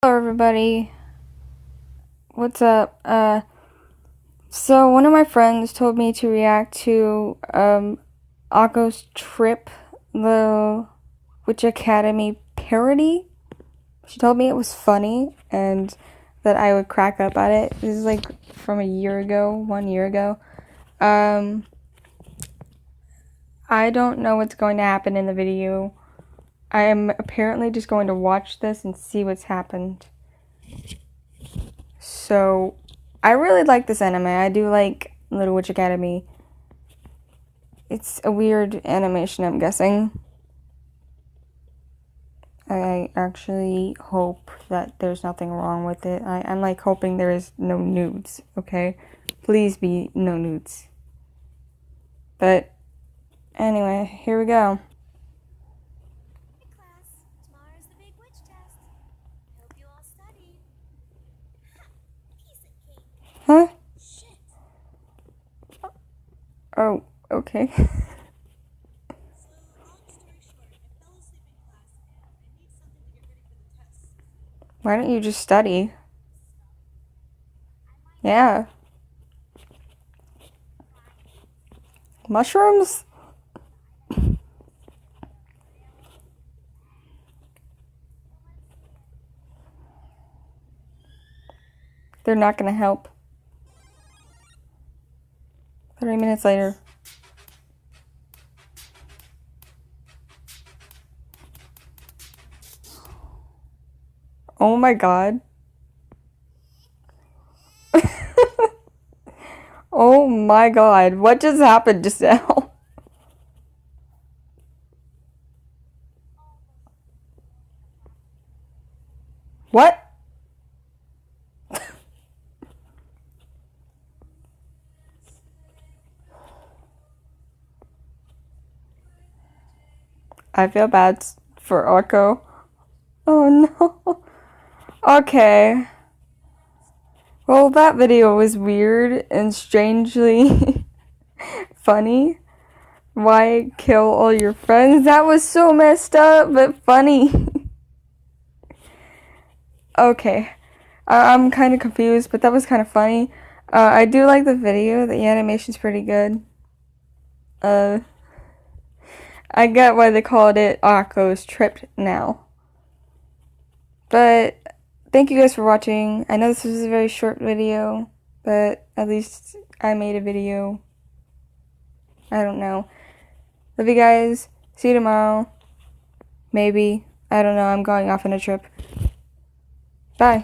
Hello everybody, what's up? So one of my friends told me to react to Akko's Trip, the Witch Academy parody. She told me it was funny and that I would crack up at it. This is like from 1 year ago. I don't know what's going to happen in the video. I am apparently just going to watch this and see what's happened. So, I really like this anime. I do like Little Witch Academy. It's a weird animation, I'm guessing. I actually hope that there's nothing wrong with it. I'm like hoping there is no nudes, okay? Please be no nudes. But, anyway, here we go. Hey class, tomorrow's the big witch test. Hope you all studied. Ha! Piece of cake. Huh? Shit. Oh, okay. So, long story short, I fell asleep in class and I need something to get ready for the test. Why don't you just study? Yeah. Mushrooms? They're not gonna help. 30 minutes later. Oh my god. Oh my god. What just happened just now? What? I feel bad for Akko. Oh no. Okay. Well, that video was weird and strangely funny. Why kill all your friends? That was so messed up, but funny. Okay. I'm kind of confused, but that was kind of funny. I do like the video. The animation's pretty good. I get why they called it Akko's Trip now. But thank you guys for watching. I know this was a very short video, but at least I made a video. I don't know. Love you guys. See you tomorrow. Maybe. I don't know. I'm going off on a trip. Bye.